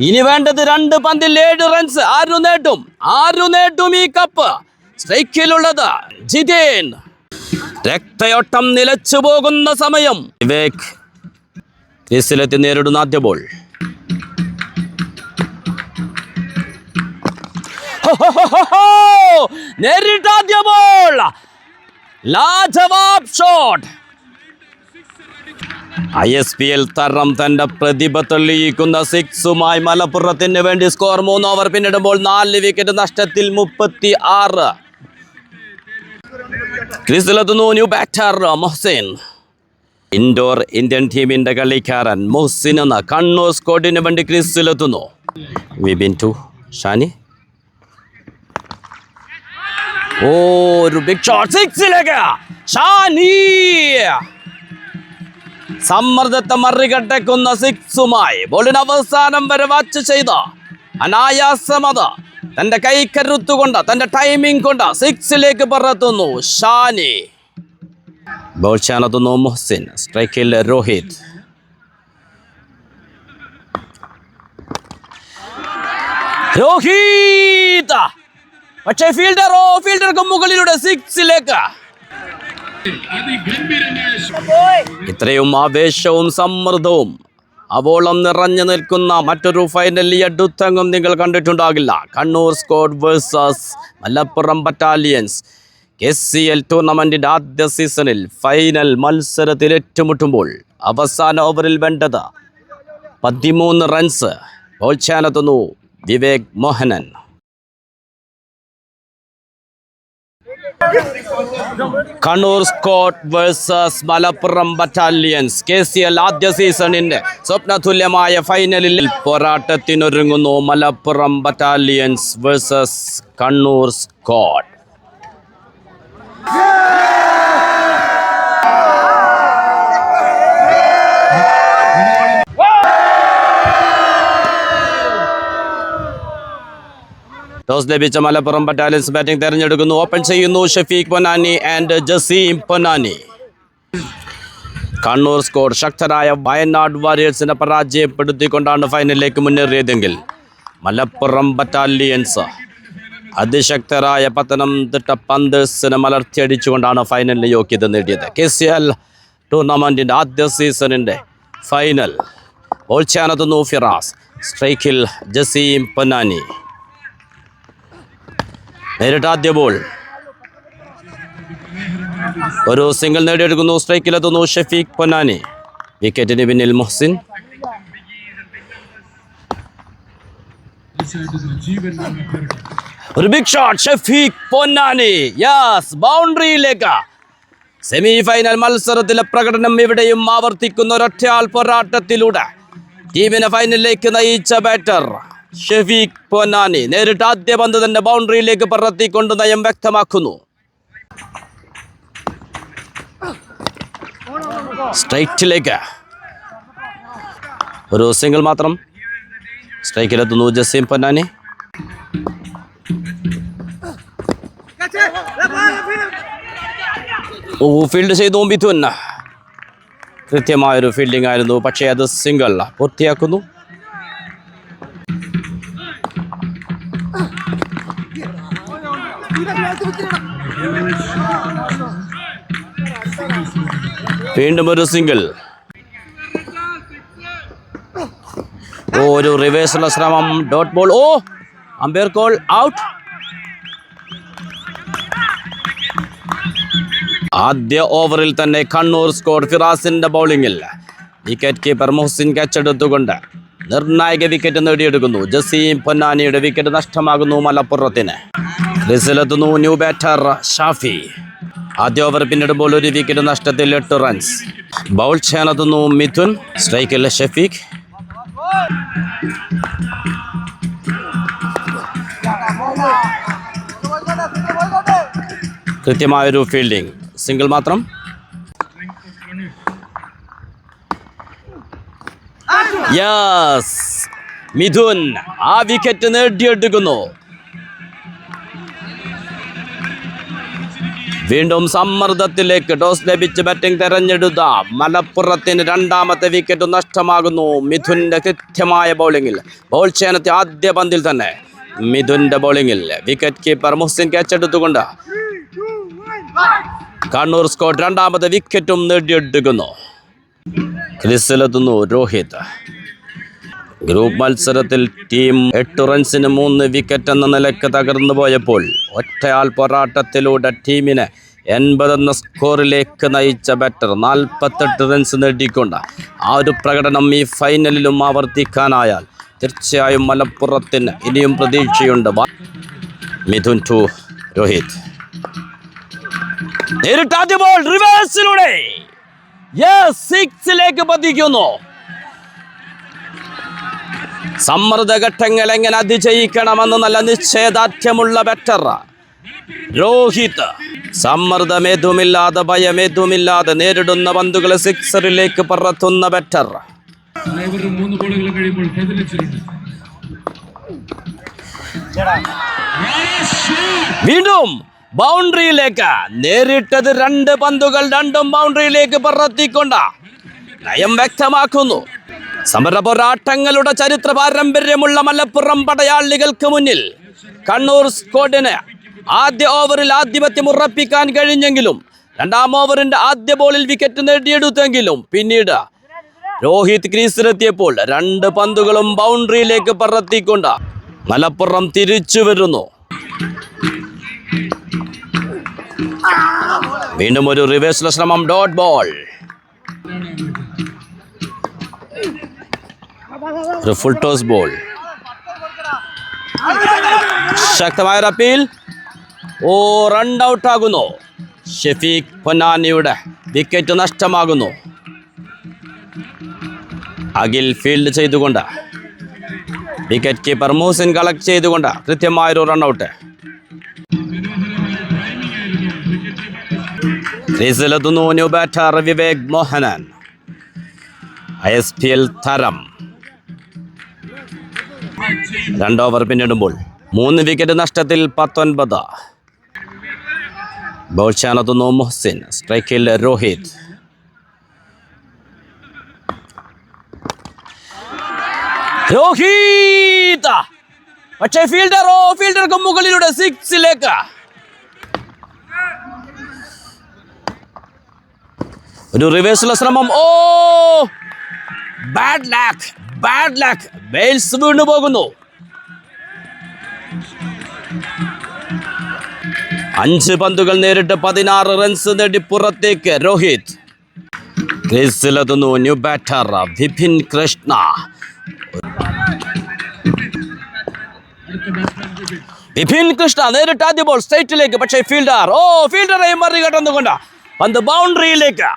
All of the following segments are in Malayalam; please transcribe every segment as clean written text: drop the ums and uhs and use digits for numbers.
ഇനി വേണ്ടത് 2 പന്തിൽ 7 റൺസ്. ആരു നേടും ഈ കപ്പ്? സ്ട്രൈക്കിലുള്ളത് ജിതേൻ. രക്തയോട്ടം നിലച്ചു പോകുന്ന സമയം. വിവേക് ക്രീസിലെത്തി നേരിടുന്ന ആദ്യ ബോൾ. നേരിട്ട ആദ്യ ബോൾ. ലാജവാബ് ഷോട്ട്. ISPL തരം തന്റെ പ്രതിഭ തെളിയിക്കുന്ന 6-മായി മലപ്പുറത്തിന് വേണ്ടി സ്കോർ. 3 ഓവർ പിന്നിടുമ്പോൾ 4 വിക്കറ്റ് നഷ്ടത്തിൽ 36. ക്രീസിലെത്തുന്നു new batter Mohsin. Indoor Indian ടീമിന്റെ കളിക്കാരൻ മൊഹ്സിൻ എന്ന കണ്ണൂർ സ്ക്വാഡിന് വേണ്ടി ക്രീസിലെത്തുന്നു. വിപിൻ ടു ഷാനി. ഒരു ബിഗ് ഷോട്ട്. 6ലേക്ക് ഷാനി. സമ്മർദ്ദത്തെ മറികടക്കുന്ന 6-മായി ബോളിന് അവസാനം വരെ വാച്ച് ചെയ്ത അനായാസമത തന്റെ കൈക്കരുത്തുകൊണ്ട് തന്റെ ടൈമിംഗ് കൊണ്ട് 6ലേക്ക് പറത്തുന്നു ഷാനി. ബോൾ ചെയ്യാനെത്തുന്നു മൊഹ്സിൻ. സ്ട്രൈക്കിൽ രോഹിത്. പക്ഷേ ഫീൽഡർക്ക് മുകളിലൂടെ 6ലേക്ക്. ഇത്രയും ആവേശവും സമ്മർദ്ദവും അവോളം നിറഞ്ഞു നിൽക്കുന്ന മറ്റൊരു ഫൈനൽ ഈ അടുത്തെങ്ങും നിങ്ങൾ കണ്ടിട്ടുണ്ടാകില്ല. Kannur squad versus Malappuram battalions KCL ടൂർണമെന്റിന്റെ ആദ്യ സീസണിൽ ഫൈനൽ മത്സരത്തിൽ ഏറ്റുമുട്ടുമ്പോൾ അവസാന ഓവറിൽ വേണ്ടത് 13 റൺസ്. ബോൾ ചെയ്യാനെത്തുന്നു Vivek Mohanan. Kannur squad versus Malappuram battalions KCL ആദ്യ സീസണിന്റെ സ്വപ്നതുല്യമായ ഫൈനലിൽ പോരാട്ടത്തിനൊരുങ്ങുന്നു Malappuram battalions versus Kannur squad. Toss ലഭിച്ച മലപ്പുറം ബറ്റാലിയൻസ് ബാറ്റിംഗ് തെരഞ്ഞെടുക്കുന്നു. ഓപ്പൺ ചെയ്യുന്നു ഷഫീഖ് പൊന്നാനി ആൻഡ് ജസീം പൊന്നാനി. കണ്ണൂർ സ്ക്വാഡ് ശക്തരായ വയനാട് വാരിയേഴ്സിനെ പരാജയപ്പെടുത്തിക്കൊണ്ടാണ് ഫൈനലിലേക്ക് മുന്നേറിയതെങ്കിൽ മലപ്പുറം ബറ്റാലിയൻസ് അതിശക്തരായ പത്തനംതിട്ട പന്തേഴ്സിനെ മലർത്തിയടിച്ചുകൊണ്ടാണ് ഫൈനലിന് യോഗ്യത നേടിയത്. KCL ടൂർണമെന്റിന്റെ ആദ്യ സീസണിന്റെ ഫൈനൽ. Ball ചെയ്യാനെത്തുന്നു Firas. സ്ട്രൈക്കിൽ ജസീം പൊന്നാനി. നേരിട്ട് ആദ്യ ബോൾ. ഒരു സിംഗിൾ നേടിയെടുക്കുന്നു. സ്ട്രൈക്കിലെത്തുന്നു ഷഫീഖ് പൊന്നാനി. വിക്കറ്റിന് പിന്നിൽ മൊഹ്സിൻ. ഒരു big shot. Shafeeq Ponnani. Yes, ബൗണ്ടറിയിലേക്ക്. സെമി ഫൈനൽ മത്സരത്തിലെ പ്രകടനം ഇവിടെയും ആവർത്തിക്കുന്ന ഒരൊറ്റയാൾ പോരാട്ടത്തിലൂടെ ടീമിനെ ഫൈനലിലേക്ക് നയിച്ച ബാറ്റർ ഷഫീഖ് പൊന്നാനി നേരിട്ട് ആദ്യ പന്ത് തന്നെ ബൗണ്ടറിയിലേക്ക് പറത്തിക്കൊണ്ട് നയം വ്യക്തമാക്കുന്നു. സ്ട്രൈറ്റിലേക്ക് ഒരു സിംഗിൾ മാത്രം. സ്ട്രൈക്കിലെത്തുന്നു ജസീം പൊന്നാനി. ഫീൽഡ് ചെയ്തു മിഥുൻ. കൃത്യമായൊരു ഫീൽഡിംഗ് ആയിരുന്നു, പക്ഷേ അത് സിംഗിൾ പൂർത്തിയാക്കുന്നു. വീണ്ടും ഒരു സിംഗിൾ. ഒരു റിവേഴ്സുള്ള ശ്രമം. Dot ball. Umpire call out. ആദ്യ ഓവറിൽ തന്നെ കണ്ണൂർ സ്ക്വാഡ് ഫിറാസിന്റെ ബൗളിംഗിൽ വിക്കറ്റ് കീപ്പർ മൊഹ്സിൻ ക്യാച്ചെടുത്തുകൊണ്ട് നിർണായക വിക്കറ്റ് നേടിയെടുക്കുന്നു. ജസീം പൊന്നാനിയുടെ വിക്കറ്റ് നഷ്ടമാകുന്നു മലപ്പുറത്തിന്. ക്രീസിലെത്തുന്നു ന്യൂ ബാറ്റർ ഷാഫി. ആദ്യ ഓവർ പിന്നിടുമ്പോൾ ഒരു വിക്കറ്റ് നഷ്ടത്തിൽ 8 റൺസ്. ബൗൾ ചെയ്യാനെത്തുന്നു മിഥുൻ. സ്ട്രൈക്കിൽ ഷഫീഖ്. കൃത്യമായൊരു ഫീൽഡിംഗ്. സിംഗിൾ മാത്രം. യെസ്, മിഥുൻ ആ വിക്കറ്റ് നേടിയെടുക്കുന്നു. വീണ്ടും സമ്മർദ്ദത്തിലേക്ക്. ടോസ് ലഭിച്ച് ബാറ്റിംഗ് തെരഞ്ഞെടുത്ത മലപ്പുറത്തിന് രണ്ടാമത്തെ വിക്കറ്റ് നഷ്ടമാകുന്നു. മിഥുന്റെ കൃത്യമായ ബൗളിങ്ങിൽ ബോൾ ചെയ്യാനെത്തിയ ആദ്യ പന്തിൽ തന്നെ മിഥുന്റെ ബൗളിങ്ങിൽ വിക്കറ്റ് കീപ്പർ മുഹ്സിൻ ക്യാച്ചെടുത്തുകൊണ്ട് കണ്ണൂർ സ്കോഡ് രണ്ടാമത്തെ വിക്കറ്റും നേടിയെടുക്കുന്നു. ക്രീസിലെത്തുന്നു രോഹിത്. ഗ്രൂപ്പ് മത്സരത്തിൽ ടീം 8 റൺസിന് 3 വിക്കറ്റ് എന്ന നിലയ്ക്ക് തകർന്നു പോയപ്പോൾ ഒറ്റയാൾ പോരാട്ടത്തിലൂടെ ടീമിനെ 80 എന്ന സ്കോറിലേക്ക് നയിച്ച ബാറ്റർ 48 റൺസ് നേടിക്കൊണ്ട് ആ ഒരു പ്രകടനം ഈ ഫൈനലിലും ആവർത്തിക്കാനായാൽ തീർച്ചയായും മലപ്പുറത്തിന് ഇനിയും പ്രതീക്ഷയുണ്ട്. മിഥുൻ ടു രോഹിത്. നേരിട്ടാദ്യ ബോൾ റിവേഴ്സിലൂടെ സിക്സിലേക്ക് പതിക്കുന്നു. സമ്മർദ്ദഘട്ടങ്ങൾ എങ്ങനെ അതിജയിക്കണമെന്ന് നല്ല നിശ്ചയദാർഢ്യമുള്ള ബാറ്റർ രോഹിത്. സമ്മർദ്ദമേതുമില്ലാതെ ഭയമേതുമില്ലാതെ നേരിടുന്ന പന്തുകളെ സിക്സറിലേക്ക് പറത്തുന്ന ബാറ്റർ. വീണ്ടും ബൗണ്ടറിയിലേക്ക് നേരിട്ടത് 2 പന്തുകൾ, 2ഉം ബൗണ്ടറിയിലേക്ക് പറത്തിക്കൊണ്ട് നയം വ്യക്തമാക്കുന്നു. സമര പോരാട്ടങ്ങളുടെ ചരിത്ര പാരമ്പര്യമുള്ള മലപ്പുറം പടയാളികൾക്ക് മുന്നിൽ കണ്ണൂർ സ്ക്വാഡിന് ആദ്യ ഓവറിൽ ആധിപത്യം ഉറപ്പിക്കാൻ കഴിഞ്ഞെങ്കിലും രണ്ടാം ഓവറിന്റെ ആദ്യ ബോളിൽ വിക്കറ്റ് നേടിയെടുത്തെങ്കിലും പിന്നീട് രോഹിത് ക്രീസിലെത്തിയപ്പോൾ 2 പന്തുകളും ബൗണ്ടറിയിലേക്ക് പറത്തിക്കൊണ്ട് മലപ്പുറം തിരിച്ചു വരുന്നു. വീണ്ടും ഒരു റിവേഴ്സ് ശ്രമം. Dot ball. ഒരു ഫുൾ ടോസ് ബോൾ. ശക്തമായ അപ്പീൽ. റൺ ഔട്ട് ആകുന്നു. ഷഫീഖ് പൊന്നാനിയുടെ വിക്കറ്റ് നഷ്ടമാകുന്നു. അഖിൽ ഫീൽഡ് ചെയ്തുകൊണ്ട് വിക്കറ്റ് കീപ്പർ മുഹ്സിൻ കളക്ട് ചെയ്തുകൊണ്ട് കൃത്യമായൊരു റൺഔട്ട്. ക്രീസിലെത്തുന്നു new batter Vivek Mohanan. ISPL താരം. 2 ഓവർ പിന്നിടുമ്പോൾ 3 വിക്കറ്റ് നഷ്ടത്തിൽ 19. ബോൾ ചെയ്യാനെത്തുന്നു മുഹ്സിൻ. സ്ട്രൈക്കിൽ രോഹിത്. രോഹിത് പക്ഷേ ഫീൽഡർക്ക് മുകളിലൂടെ 6ലേക്ക്. ഒരു റിവേഴ്സുള്ള ശ്രമം. ബാഡ് ലാക്ക്. ബെയിൽസ് വീണു പോകുന്നു. 5 പന്തുകൾ നേരിട്ട് 16 റൺസ് നേടി പുറത്തേക്ക് രോഹിത്. ക്രീസിലെത്തുന്നു ന്യൂ ബാറ്റർ വിപിൻ കൃഷ്ണ. നേരിട്ട് ആദ്യ ബോൾ സ്ട്രൈറ്റിലേക്ക്. പക്ഷേ ഫീൽഡറെ മറികടന്നുകൊണ്ട് പന്ത് ബൗണ്ടറിയിലേക്ക്.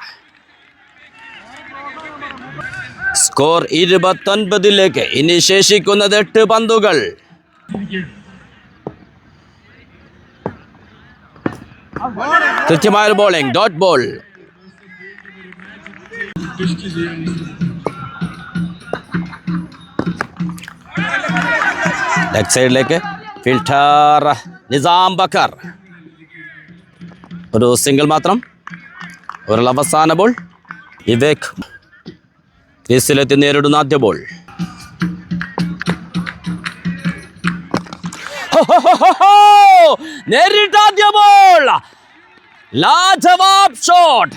സ്കോർ 29ലേക്ക്. ഇനി ശേഷിക്കുന്നത് 8 പന്തുകൾ. കൃത്യമായ ബോളിംഗ്. Dot ball. ലെഗ് സൈഡിലേക്ക് ഫിൽട്ടർ നിസാം ബക്കർ. ഒരു സിംഗിൾ മാത്രം. ഒരു അവസാന ബോൾ. വിവേക് ക്രീസിലെത്തി നേരിടുന്ന ആദ്യ ബോൾ. നേരിട്ടാദ്യ ബോൾ. ലാജവാബ് ഷോട്ട്.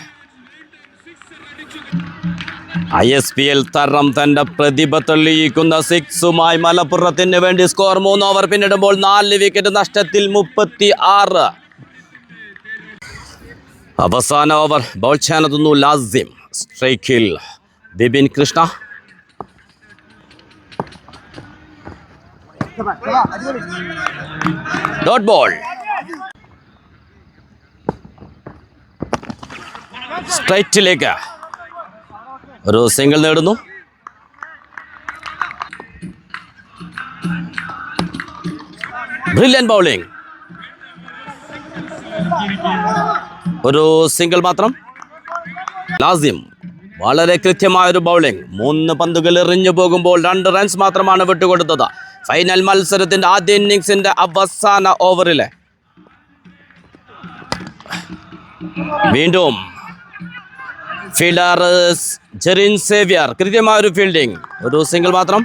ISPL താരം തന്റെ പ്രതിഭ തെളിയിക്കുന്ന 6മായി മലപ്പുറത്തിന് വേണ്ടി സ്കോർ. 3 ഓവർ പിന്നിടുമ്പോൾ 4 വിക്കറ്റ് നഷ്ടത്തിൽ 36. അവസാന ഓവർ. ബോൾ ചെയ്യാനെത്തുന്നു ലാസിം. സ്ട്രൈക്കിൽ വിപിൻ കൃഷ്ണ. Dot ball. സ്ട്രൈറ്റിലേക്ക് ഒരു സിംഗിൾ നേടുന്നു. Brilliant bowling. ഒരു സിംഗിൾ മാത്രം. ലാസിം വളരെ കൃത്യമായൊരു ബൗളിംഗ്. 3 പന്തുകൾ എറിഞ്ഞു പോകുമ്പോൾ 2 റൺസ് മാത്രമാണ് വിട്ടുകൊടുത്തത്. ഫൈനൽ മത്സരത്തിന്റെ ആദ്യ ഇന്നിംഗ്സിന്റെ അവസാന ഓവറിലെ വീണ്ടും ഫീൽഡർ ജെറിൻ സേവ്യർ, കൃത്യമായ ഒരു ഫീൽഡിംഗ്, ഒരു സിംഗിൾ മാത്രം.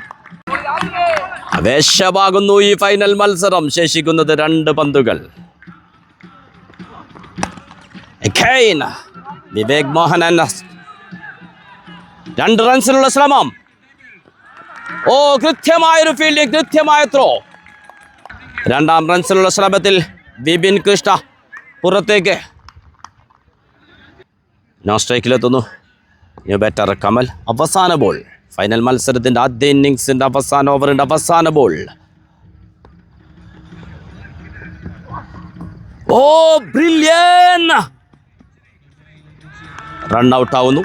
ആവേശമാകുന്നു ഈ ഫൈനൽ മത്സരം. ശേഷിക്കുന്നത് 2 പന്തുകൾ. വിവേക് മോഹനൻ 2 റൺസിനുള്ള ശ്രമം. ഓ, കൃത്യമായൊരു ഫീൽഡിംഗ്, കൃത്യമായ ത്രോ. 2ാം റൺസിനുള്ള ശ്രമത്തിൽ വിപിൻ കൃഷ്ണ പുറത്തേക്ക്. നോൺ സ്ട്രൈക്കിലെത്തുന്നു ന്യൂ ബാറ്റർ കമൽ. അവസാന ബോൾ. ഫൈനൽ മത്സരത്തിൻ്റെ ആദ്യ ഇന്നിങ്സിൻ്റെ അവസാന ഓവറിൻ്റെ അവസാന ball. Oh, brilliant! Run out ആവുന്നു.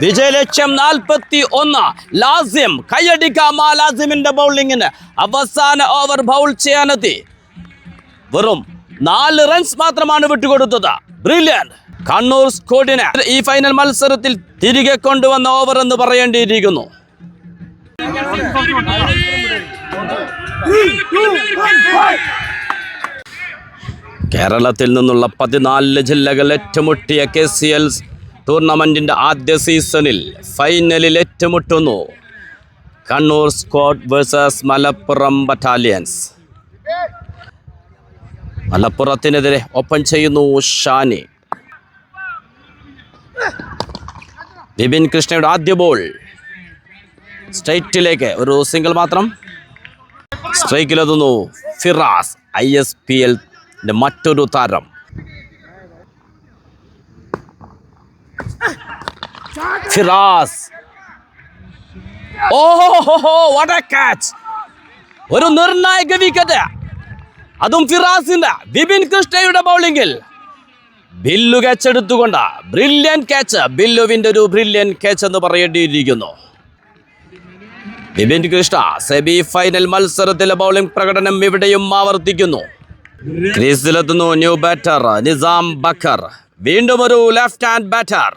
വിജയലക്ഷ്യം 41. ലാസിം കൈയടിക്കാം. ആ ലാസിമിന്റെ ബൗളിങ്ങിന് അവസാന ഓവർ ബൗൾ ചെയ്യാനെത്തി. വെറും 4 റൺസ് മാത്രമാണ് വിട്ടുകൊടുത്തത്. ബ്രില്യൻ! കണ്ണൂർ സ്ക്വാഡിനെ ഈ ഫൈനൽ മത്സരത്തിൽ തിരികെ കൊണ്ടുവന്ന ഓവർ എന്ന് പറയേണ്ടിയിരിക്കുന്നു. കേരളത്തിൽ നിന്നുള്ള 14 ജില്ലകൾ ഏറ്റുമുട്ടിയ KCL ടൂർണമെന്റിന്റെ ആദ്യ സീസണിൽ ഫൈനലിൽ ഏറ്റുമുട്ടുന്നു Kannur squad versus Malappuram battalions. മലപ്പുറത്തിനെതിരെ ഓപ്പൺ ചെയ്യുന്നു ഷാനി. വിപിൻ കൃഷ്ണയുടെ ആദ്യ ബോൾ സ്ട്രൈറ്റിലേക്ക്, ഒരു സിംഗിൾ മാത്രം. സ്ട്രൈക്കിലെത്തുന്നു ഫിറാസ്, ISPL മറ്റൊരു താരം. ഫിറാസ്, ഓഹോ, വാട്ട് എ ക്യാച്ച്! ഒരു നിർണായക വിക്കറ്റ്, അതും ഫിറാസിന്റെ. വിപിൻ കൃഷ്ണയുടെ ബൗളിംഗിൽ ബില്ലു ക്യാച്ച് എടുത്തുകൊണ്ട് ബ്രില്യൻ ക്യാച്ച്. ബില്ലുവിന്റെ ഒരു ബ്രില്യൻ ക്യാച്ച് എന്ന് പറയേണ്ടിയിരിക്കുന്നു. വിപിൻ കൃഷ്ണ സെമി ഫൈനൽ മത്സരത്തിലെ ബൗളിംഗ് പ്രകടനം ഇവിടെയും ആവർത്തിക്കുന്നു. ക്രീസിലെത്തുന്നു ന്യൂ ബാറ്റർ നിസാം ബക്കർ. വീണ്ടും ഒരു ലെഫ്റ്റ് ഹാൻഡ് ബാറ്റർ.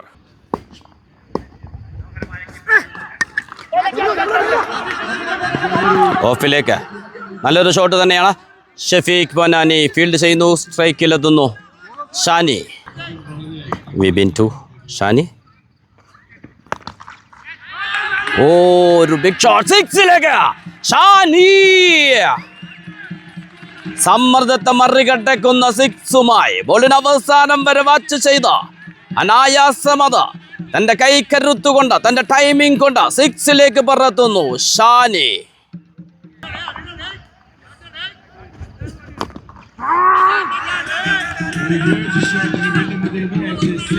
ഓഫിലേക്ക് നല്ലൊരു ഷോട്ട് തന്നെയാണ്. ഷഫീഖ് പൊന്നാനി ഫീൽഡ് ചെയ്യുന്നു. സ്ട്രൈക്കിലെത്തുന്നു ഷാനി. വിപിൻ ടു ഷാനി. ഓ, ഒരു ബിഗ് ഷോട്ട്, 6ലേക്ക് ഷാനി. സമ്മർദ്ദത്തെ മറികടക്കുന്ന 6മായി ബോളിന് അവസാനം വരെ വാച്ച് ചെയ്ത അനായാസമത തന്റെ കൈക്കരുത്തുകൊണ്ട്, തന്റെ ടൈമിംഗ് കൊണ്ട് 6ലേക്ക് പറത്തുന്നു ഷാനി.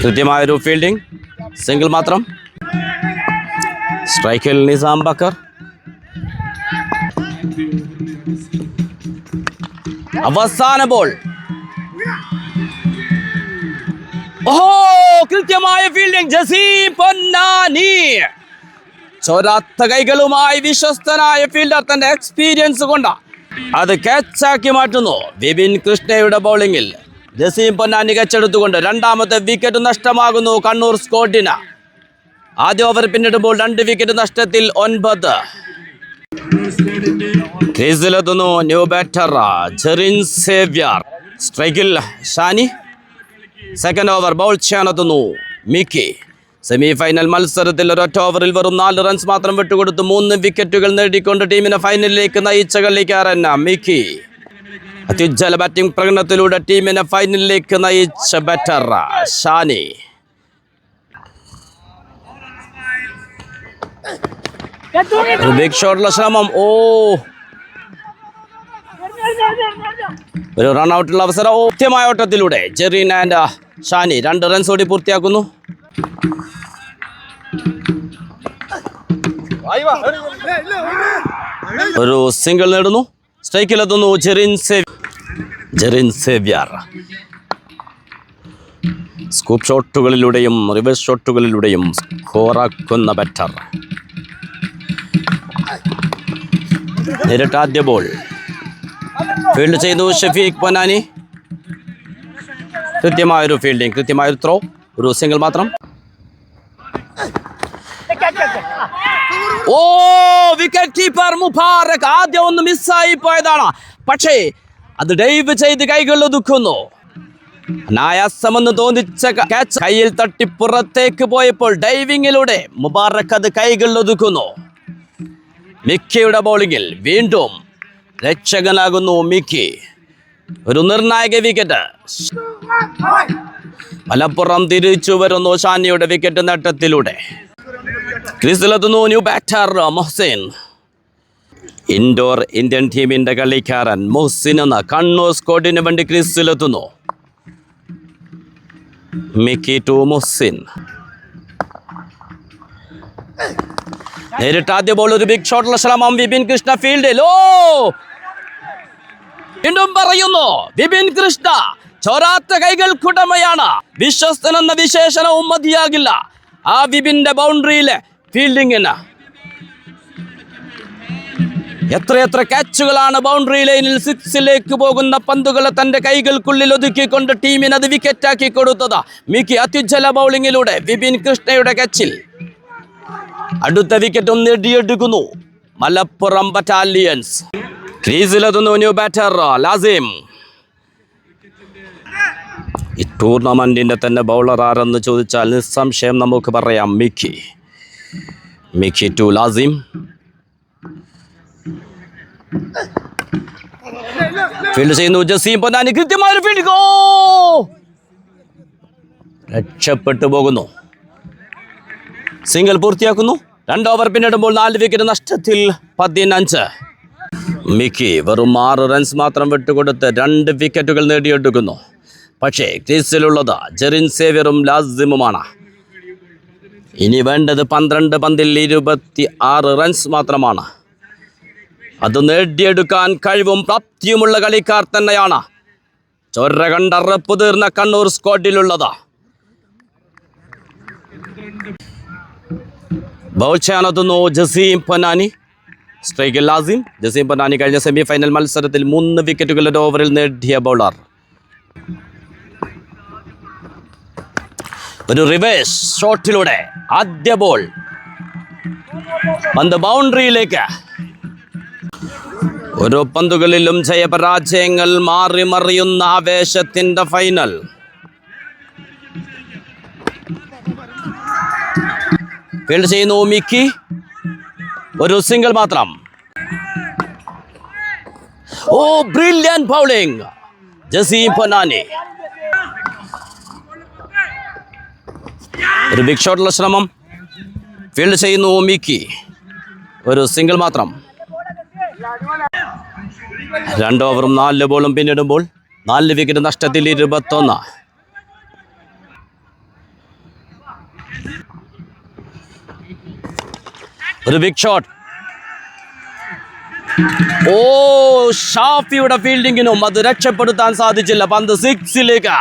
കൃത്യമായൊരു ഫീൽഡിംഗ്, സിംഗിൾ മാത്രം. സ്ട്രൈക്കിൽ നിസാം ബക്കർ. അവസാന ബോൾ. ഓഹോ, കൃത്യമായ ഫീൽഡിംഗ്, ജസീം പൊന്നാനി. ചോരാത്ത കൈകളുമായി വിശ്വസ്തനായ ഫീൽഡർ തന്റെ എക്സ്പീരിയൻസ് കൊണ്ട് അത് ക്യാച്ചാക്കി മാറ്റുന്നു. വിപിൻ കൃഷ്ണയുടെ ബൗളിംഗിൽ ജസീം പൊന്നാനി കച്ചെടുത്തുകൊണ്ട് 2ാമത്തെ വിക്കറ്റ് നഷ്ടമാകുന്നു കണ്ണൂർ സ്ക്വാഡിന്. ആദ്യ ഓവർ പിന്നിടുമ്പോൾ 2 വിക്കറ്റ് നഷ്ടത്തിൽ 9. ക്രീസിലെത്തുന്നു ന്യൂ ബാറ്റർ ജെറിൻ സേവ്യർ. സ്ട്രൈക്കിൽ ഷാനി. സെക്കൻഡ് ഓവർ ബൗൾ ചെയ്യാനെത്തുന്നു മിക്കി. സെമി ഫൈനൽ മത്സരത്തിൽ ഒരൊറ്റ ഓവറിൽ വെറും 4 റൺസ് മാത്രം വിട്ടുകൊടുത്ത് 3 വിക്കറ്റുകൾ നേടിക്കൊണ്ട് ടീമിനെ ഫൈനലിലേക്ക് നയിച്ച കളിക്കാരൻ മിക്കി. അത്യുജ്വല ബാറ്റിംഗ് പ്രകടനത്തിലൂടെ ടീമിനെ ഫൈനലിലേക്ക് നയിച്ച ബാറ്റർ ഷാനി. ഒരു ബിഗ് ഷോട്ടുള്ള ശ്രമം. ഓ, ഒരു റൺ ഔട്ടുള്ള അവസരം. കൃത്യമായ ഓട്ടത്തിലൂടെ ജെറിൻ ആൻഡ് ഷാനി 2 റൺസ് ഓടി പൂർത്തിയാക്കുന്നു. ഒരു സിംഗിൾ നേടുന്നു. സ്ട്രൈക്കിലെത്തുന്നു ജെറിൻ സേവ്യർ. സ്കൂപ്പ് ഷോട്ടുകളിലൂടെയും റിവേഴ്സ് ഷോട്ടുകളിലൂടെയും സ്കോറാക്കുന്ന ബാറ്റർ. ആദ്യ ബോൾ ഫീൽഡ് ചെയ്തു ഷഫീഖ് പൊന്നാനി. കൃത്യമായൊരു ഫീൽഡിംഗ്, കൃത്യമായൊരു ത്രോ, ഒരു സിംഗിൾ മാത്രം. ഓ, വിക്കറ്റ് കീപ്പർ മുബാറക് ആദ്യം ഒന്ന് മിസ്സായി പോയതാണ്, പക്ഷേ അത് ഡൈവ് ചെയ്ത് കൈകൾ ഒതുക്കുന്നു. അനായാസമെന്ന് തോന്നിച്ച ക്യാച്ച് കയ്യിൽ തട്ടി പുറത്തേക്ക് പോയപ്പോൾ ഡൈവിങ്ങിലൂടെ മുബാറക് അത് കൈകളിൽ ഒതുക്കുന്നു. മിക്കിയുടെ ബൗളിങ്ങിൽ വീണ്ടും രക്ഷകനാകുന്നു മിക്കി. ഒരു നിർണായക വിക്കറ്റ്. മലപ്പുറം തിരിച്ചു വരുന്നു ഷാനിയുടെ വിക്കറ്റ് നേട്ടത്തിലൂടെ. ക്രീസിലെത്തുന്നു new batter Mohsin. Indoor Indian ടീമിന്റെ കളിക്കാരൻ മൊഹ്സിൻ എന്ന കണ്ണൂർ സ്ക്വാഡിന് വേണ്ടി ക്രീസിലെത്തുന്നു. Mickey to Mohsin. നേരിട്ട് ആദ്യ ബോൾ ഒരു ബിഗ് ഷോട്ടുള്ള ശ്രമം. വിപിൻ കൃഷ്ണ ഫീൽഡിൽ. വീണ്ടും പറയുന്നു വിപിൻ കൃഷ്ണ ചോരാത്ത കൈകൾക്കുടമയാണ്. വിശ്വസ്തൻ എന്ന വിശേഷണവും മതിയാകില്ല ആ വിപിന്റെ ബൗണ്ടറിയിലെ ഫീൽഡിങ്ങിന്. എത്രയെത്ര ക്യാച്ചുകളാണ് ബൗണ്ടറി ലൈനിൽ സിക്സിലേക്ക് പോകുന്ന പന്തുകളെ തന്റെ കൈകൾക്കുള്ളിൽ ഒതുക്കിക്കൊണ്ട് ടീമിന് അത് വിക്കറ്റാക്കി കൊടുത്തത് മിക്കി അത്യുജ്വല ബൗളിങ്ങിലൂടെ വിപിൻ കൃഷ്ണയുടെ ക്യാച്ചിൽ. അടുത്ത വിക്കറ്റും നേടിയെടുക്കുന്നു മലപ്പുറം ബറ്റാലിയൻസ്. ക്രീസിലെത്തുന്നു ന്യൂ ബാറ്റർ ലാസിം. ഈ ടൂർണമെന്റിന്റെ തന്നെ ബൗളർ ആരെന്ന് ചോദിച്ചാൽ നിസ്സംശയം നമുക്ക് പറയാം മിക്കി. മിക്കി ടു ലാസിം. ഫീൽഡ് ചെയ്യുന്നു ജസീം പൊന്നാനി. കൃത്യമായ ഫീൽഡ്. രക്ഷപ്പെട്ടു പോകുന്നു. സിംഗിൾ പൂർത്തിയാക്കുന്നു. 2 ഓവർ പിന്നിടുമ്പോൾ 4 വിക്കറ്റ് നഷ്ടത്തിൽ 15. മിക്കി വെറും 6 റൺസ് മാത്രം വിട്ടുകൊടുത്ത് 2 വിക്കറ്റുകൾ നേടിയെടുക്കുന്നു. പക്ഷേ ക്രീസിലുള്ളത് ജെറിൻ സേവ്യറും ലാസിമുമാണ്. ഇനി വേണ്ടത് 12 പന്തിൽ 26 റൺസ് മാത്രമാണ്. അത് നേടിയെടുക്കാൻ കഴിവും പ്രാപ്തിയുമുള്ള കളിക്കാർ തന്നെയാണ് ചോര കണ്ടറപ്പ് തീർന്ന കണ്ണൂർ സ്ക്വാഡിലുള്ളത്. ബൗൾ ചെയ്യാനെത്തുന്നു ജസീം പൊന്നാനി. സ്ട്രൈക്കിൽ ലാസിം. ജസീം പൊന്നാനി കഴിഞ്ഞ സെമി ഫൈനൽ മത്സരത്തിൽ 3 വിക്കറ്റുകൾ ഒരു ഓവറിൽ നേടിയ ബൗളർ. ഒരു റിവേഴ്സ് ഷോട്ടിലൂടെ ആദ്യ ബോൾ പന്ത് ബൗണ്ടറിയിലേക്ക്. ഓരോ പന്തുകളിലും ജയപരാജയങ്ങൾ മാറി മറിയുന്ന ആവേശത്തിന്റെ ഫൈനൽ. ഫീൽഡ് ചെയ്യുന്നു മിക്കി. ഒരു സിംഗിൾ മാത്രം. Brilliant bowling Jaseem Ponnani. ഒരു ബിഗ് ഷോട്ടുള്ള ശ്രമം. ഫീൽഡ് ചെയ്യുന്നു മിക്കി. ഒരു സിംഗിൾ മാത്രം. 2 ഓവറും 4 ബോളും പിന്നിടുമ്പോൾ 4 വിക്കറ്റ് നഷ്ടത്തിൽ 21. ഒരു ബിഗ് ഷോട്ട്. ഷാഫിയുടെ ഫീൽഡിങ്ങിനും അത് രക്ഷപ്പെടുത്താൻ സാധിച്ചില്ല. പന്ത് 6ലേക്ക്.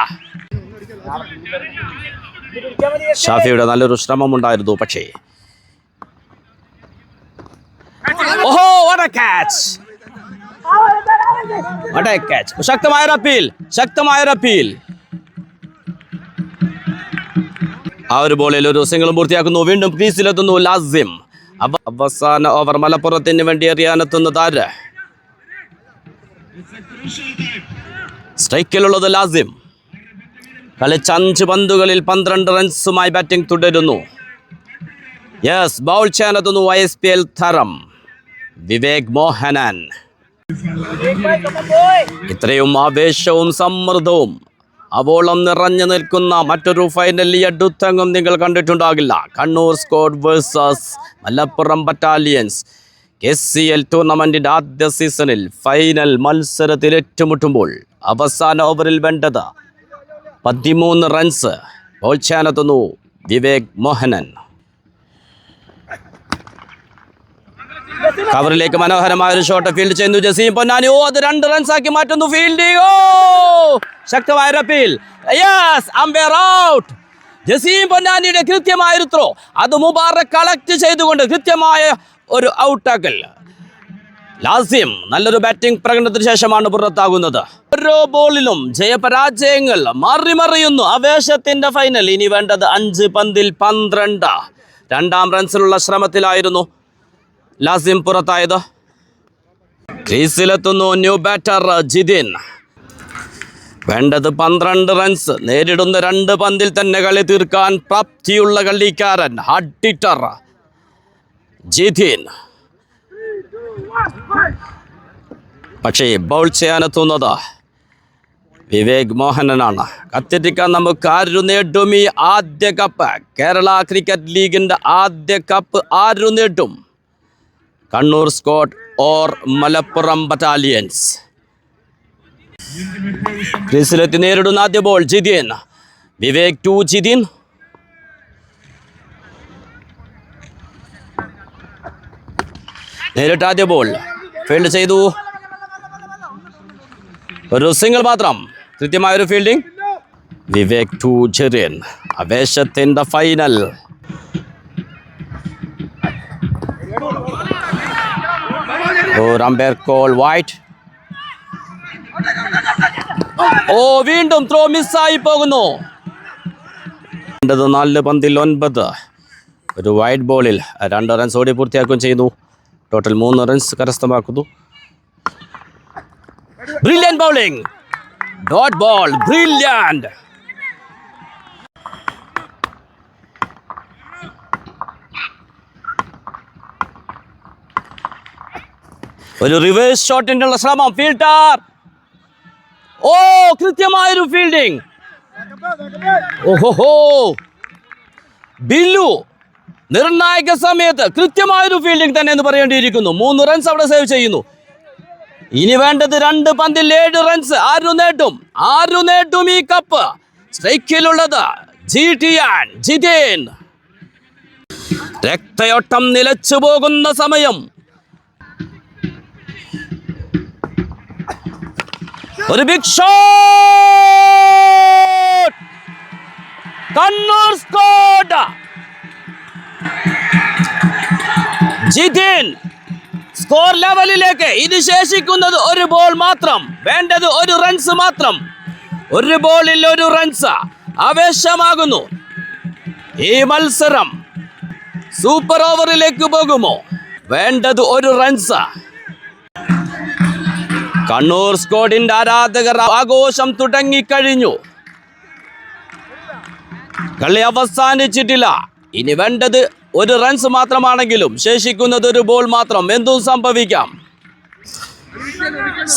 ഷാഫിയുടെ നല്ലൊരു ശ്രമമുണ്ടായിരുന്നു. പക്ഷേ ശക്തമായ അപ്പീൽ. ആ ഒരു ബോളിൽ ഒരു സിംഗിളും പൂർത്തിയാക്കുന്നു. വീണ്ടും ക്രീസിലെത്തുന്നു ലാസിം. അവസാന ഓവർ മലപ്പുറത്തിന് വേണ്ടി എറിയാനെത്തുന്നത് ആര്? സ്ട്രൈക്കിലുള്ളത് ലാസിം. കളിച്ച 5 പന്തുകളിൽ 12 റൺസുമായി ബാറ്റിംഗ് തുടരുന്നു. ബൗൾ ചെയ്യാനെത്തുന്നു ISPL താരം വിവേക് മോഹനൻ. ഇത്രയും ആവേശവും സമ്മർദ്ദവും അവോളം നിറഞ്ഞു നിൽക്കുന്ന മറ്റൊരു ഫൈനൽ ഈ അടുത്തെങ്ങും നിങ്ങൾ കണ്ടിട്ടുണ്ടാകില്ല. Kannur squad versus Malappuram battalions KCL ടൂർണമെന്റിന്റെ ആദ്യ സീസണിൽ ഫൈനൽ മത്സരത്തിൽ ഏറ്റുമുട്ടുമ്പോൾ അവസാന ഓവറിൽ വേണ്ടത് 13 റൺസ്. ബോൾ ചെയ്യാനെത്തുന്നു വിവേക് മോഹനൻ. കവറിലേക്ക് മനോഹരമായ ഒരു ഷോട്ട്. ഫീൽഡ് ചെയ്യുന്നു ജസീം പൊന്നാനി. അത് 2 റൺസാക്കി മാറ്റുന്നു. ഫീൽഡിംഗ്. ശക്തമായ അപ്പീൽ. Umpire out. ജസീം പൊന്നാനിയുടെ കൃത്യമായ ഒരു ത്രോ. അത് മുബാറക് കളക്ട് ചെയ്തുകൊണ്ട് കൃത്യമായ ഒരു ഔട്ടാക്കൽ. ലാസിം നല്ലൊരു ബാറ്റിംഗ് പ്രകടനത്തിന് ശേഷമാണ് പുറത്താകുന്നത്. ഓരോ ബോളിലും ജയപരാജയങ്ങൾ മറിയുന്നു. ആവേശത്തിന്റെ ഫൈനൽ. ഇനി വേണ്ടത് 5 പന്തിൽ 12. 2ാം റൺസിലുള്ള ശ്രമത്തിലായിരുന്നു ലാസിം പുറത്തായത്. ക്രീസിലെത്തുന്നു ന്യൂ ബാറ്റർ ജിതിൻ. വേണ്ടത് 12 റൺസ്. നേരിടുന്ന 2 പന്തിൽ തന്നെ കളി തീർക്കാൻ പ്രാപ്തിയുള്ള കളിക്കാരൻ ഹാർഡ് ഹിറ്റർ ജിതിൻ. പക്ഷേ ബൗൾ ചെയ്യാനെത്തുന്നത് വിവേക് മോഹനനാണ്. കത്തിരിക്കാൻ നമുക്ക് ആരു നേടും ഈ ആദ്യ കപ്പ്? കേരള ക്രിക്കറ്റ് ലീഗിൻ്റെ ആദ്യ കപ്പ് ആരു നേടും? Kannur squad or Malappuram battalions? ക്രീസിലെത്തി നേരിടുന്ന ആദ്യ ബോൾ ജിതിൻ. വിവേക് ടു ജിതിൻ. നേരിട്ട് ആദ്യ ബോൾ ഫീൽഡ് ചെയ്തു. ഒരു സിംഗിൾ മാത്രം. കൃത്യമായൊരു ഫീൽഡിംഗ്. വിവേക് ടു ജിതിൻ. ആവേശത്തിൻ്റെ ഫൈനൽ. Umpire call wide. വീണ്ടും ത്രോ മിസ്സായി പോകുന്നു. 4 പന്തിൽ 9. ഒരു വൈഡ് ബോളിൽ 2 റൺസ് ഓടി പൂർത്തിയാക്കുകയും ചെയ്യുന്നു. ടോട്ടൽ 3 റൺസ് കരസ്ഥമാക്കുന്നു. Brilliant bowling. Dot ball. Brilliant. ഒരു റിവേഴ്സ് ഷോട്ടിൻ്റെ ശ്രമം. ഫീൽഡർ. കൃത്യമായൊരു ഫീൽഡിംഗ്. ഓഹോ, ബില്ലു നിർണായക സമയത്ത് കൃത്യമായൊരു ഫീൽഡിംഗ് തന്നെ എന്ന് പറയേണ്ടിയിരിക്കുന്നു. 3 റൺസ് അവിടെ സേവ് ചെയ്യുന്നു. ഇനി വേണ്ടത് 2 പന്തിൽ 7 റൺസ്. ആരു നേടും ഈ കപ്പ്? സ്ട്രൈക്കിലുള്ളത് ജിതിൻ. രക്തയോട്ടം നിലച്ചു പോകുന്ന സമയം. ഒരു big shot. Kannur squad. Jithin score ലെവലിലേക്ക്. ഇത് ശേഷിക്കുന്നത് ഒരു ബോൾ മാത്രം. വേണ്ടത് 1 റൺസ് മാത്രം. 1 ബോളിൽ 1 റൺസ്. ആവേശമാകുന്നു ഈ മത്സരം. സൂപ്പർ ഓവറിലേക്ക് പോകുമോ? വേണ്ടത് 1 റൺസ്. കണ്ണൂർ സ്ക്വാഡിന്റെ ആരാധകർ ആഘോഷം തുടങ്ങിക്കഴിഞ്ഞു. കളി അവസാനിച്ചിട്ടില്ല. ഇനി വേണ്ടത് 1 റൺസ് മാത്രമാണെങ്കിലും ശേഷിക്കുന്നത് 1 ബോൾ മാത്രം. എന്തും സംഭവിക്കാം.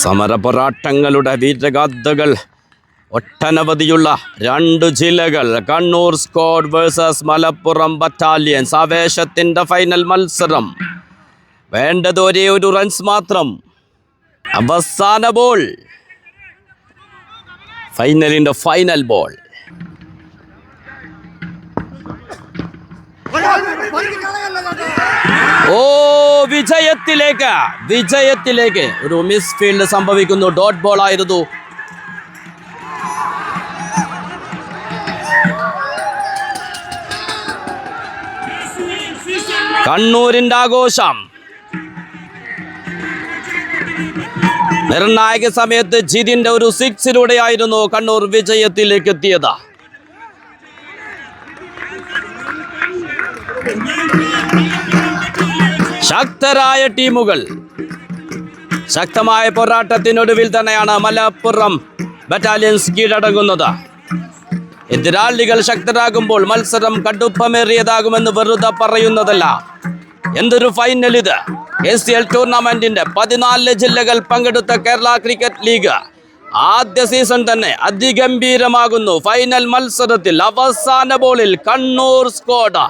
സമര പോരാട്ടങ്ങളുടെ വീരഗാഥകൾ ഒട്ടനവധിയുള്ള 2 ജില്ലകൾ. Kannur squad versus Malappuram battalions. ആവേശത്തിൻ്റെ ഫൈനൽ മത്സരം. വേണ്ടത് ഒരേ 1 റൺസ് മാത്രം. അവസാന ബോൾ. ഫൈനലിൻ്റെ final ball. വിജയത്തിലേക്ക് ഒരു മിസ് ഫീൽഡ് സംഭവിക്കുന്നു. ഡോട്ട് ബോൾ ആയിരുന്നു. കണ്ണൂരിന്റെ ആഘോഷം. നിർണായക സമയത്ത് ജിതിന്റെ ഒരു 6-ലൂടെയായിരുന്നു കണ്ണൂർ വിജയത്തിലേക്ക് എത്തിയത്. ശക്തരായ ടീമുകൾ. ശക്തമായ പോരാട്ടത്തിനൊടുവിൽ തന്നെയാണ് മലപ്പുറം ബറ്റാലിയൻസ് കീഴടങ്ങുന്നത്. എതിരാളികൾ ശക്തരാകുമ്പോൾ മത്സരം കടുപ്പമേറിയതാകുമെന്ന് വെറുതെ പറയുന്നതല്ല. എന്തൊരു ഫൈനൽ ഇത്! ACL ടൂർണമെന്റിന്റെ 14 ജില്ലകൾ പങ്കെടുത്ത കേരള ക്രിക്കറ്റ് ലീഗ് ആദ്യ സീസൺ തന്നെ അതിഗംഭീരമാകുന്നു. ഫൈനൽ മത്സരത്തിൽ അവസാന ബോളിൽ കണ്ണൂർ സ്ക്വാഡ്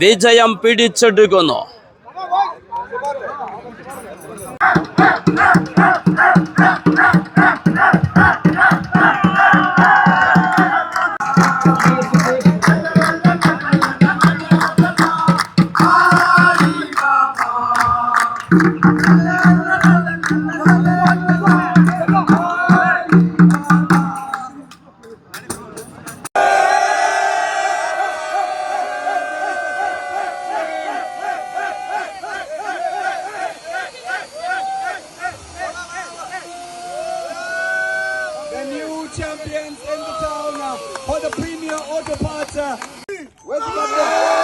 വിജയം പിടിച്ചെടുക്കുന്നു. Champions in the town for the Premier Auto Parts. Where's the